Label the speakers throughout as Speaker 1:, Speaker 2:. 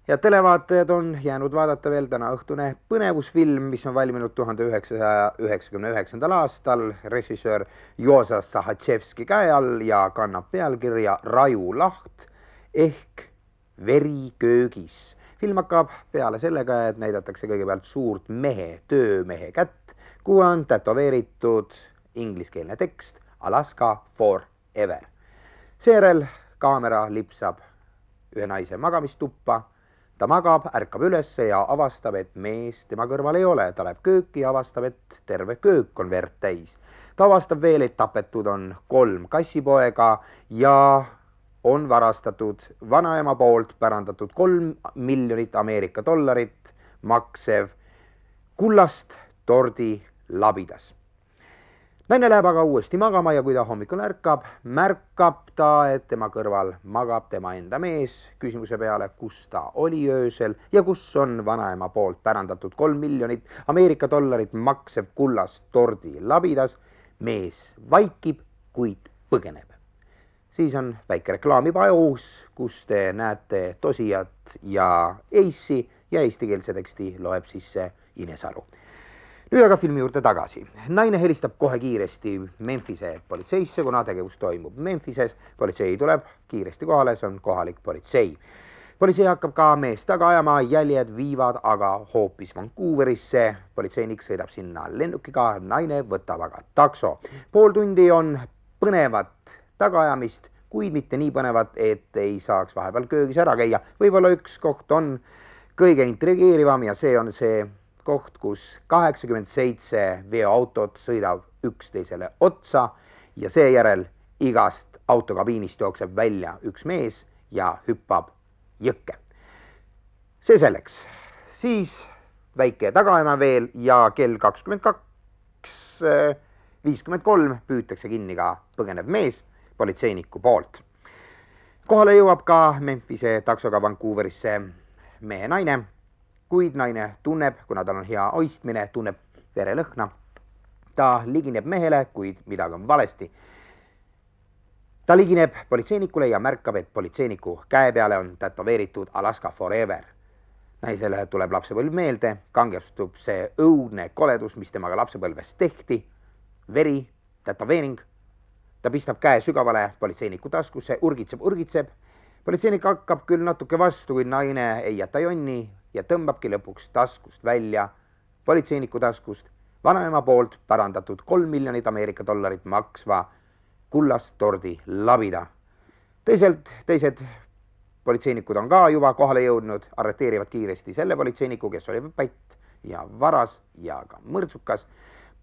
Speaker 1: Ja televaatajad on jäänud vaadata veel täna õhtune põnevusfilm, mis on valminud 1999. aastal režissöör Joza Sahatševski käe all ja kannab pealkirja Rajulaht ehk Veri köögis. Film hakkab peale sellega, et näidatakse kõigepealt suurt töömehe kätt, kuhu on tätoveeritud ingliskeelne tekst Alaska forever. Seejärel kaamera lipsab ühe naise magamistuppa. Ta magab, ärkab ülesse ja avastab, et mees tema kõrval ei ole. Ta läheb kööki ja avastab, et terve köök on verd täis. Ta avastab veel, et tapetud on 3 kassipoega ja on varastatud vanaema poolt pärandatud 3 miljonit Ameerika dollarit maksev kullast tordi labidas. Naine läheb aga uuesti magama ja kui ta hommikul ärkab, märkab ta, et tema kõrval magab tema enda mees. Küsimuse peale, kus ta oli öösel ja kus on vanaema poolt pärandatud 3 miljonit Ameerika dollarit maksev kullast tordi labidas, mees vaikib, kuid põgeneb. Siis on väike reklaamipaus, kus te näete Tosijat ja Ace'i ja eestikeelse teksti loeb sisse Ines Aru. Nüüd aga filmi juurde tagasi. Naine helistab kohe kiiresti Memphise politseisse, kuna tegevus toimub Memphises. Politsei tuleb kiiresti kohale, see on kohalik politsei. Politsei hakkab ka meest taga ajama, jäljed viivad aga hoopis Vancouverisse. Politseinik sõidab sinna lennukiga, naine võtab aga takso. Pool tundi on põnevat tagaajamist, kuid mitte nii põnevat, et ei saaks vahepeal köögis ära käia. Võib-olla üks koht on kõige intrigeerivam ja see on see koht, kus 87 veoautot sõidab üksteisele otsa ja seejärel igast autokabiinist jookseb välja üks mees ja hüppab jõkke. See selleks. Siis väike tagaajama veel ja kell 22:53 püütakse kinni ka põgenev mees politseiniku poolt. Kohale jõuab ka Memphise taksoga Vancouverisse mehe naine, kuid naine tunneb, kuna tal on hea oistmine, tunneb verelõhna. Ta ligineb mehele, kuid midagi on valesti. Ta ligineb politseinikule ja märkab, et politseiniku käe peale on tätoveeritud Alaska forever. Naisele tuleb lapsepõlv meelde, kangestub see õudne koledus, mis temaga lapsepõlves tehti. Veri, tätoveering. Ta pistab käe sügavale politseiniku taskusse, urgitseb. Politseinik hakkab küll natuke vastu, kuid naine ei jäta jonni ja tõmbabki lõpuks taskust välja, politseiniku taskust, vanaema poolt pärandatud 3 miljonit Ameerika dollarit maksva kullast tordi labida. Teised politseinikud on ka juba kohale jõudnud, arreteerivad kiiresti selle politseiniku, kes oli pätt ja varas ja ka mõrtsukas.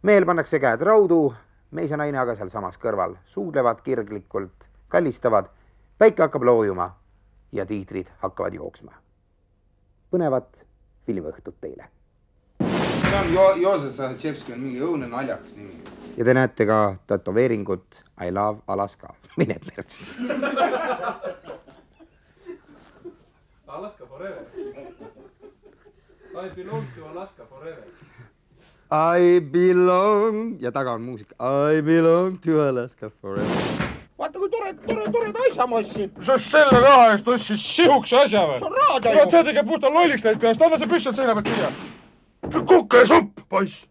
Speaker 1: Mehel pannakse käed raudu, mees ja naine aga seal samas kõrval suudlevad kirglikult, kallistavad, päike hakkab loojuma ja tiitrid hakkavad jooksma. Põnevat filmiõhtut teile.
Speaker 2: See on Joza Sahatševski on mingi õudne naljakas nimi.
Speaker 1: Ja te näete ka tätoveeringut I love Alaska. Mine persi.
Speaker 3: Alaska forever. I belong to Alaska forever.
Speaker 1: I belong... Ja taga on muusika. I belong to Alaska forever.
Speaker 2: Vaata kui tore asja ma ostsin.
Speaker 3: Sa selle raha eest ostsid sihukse asja või?
Speaker 2: See on raadio.
Speaker 3: See tegeb puhta lolliks neid peast, anna see püssad seina pealt siia. See on kuke ja sump, poiss.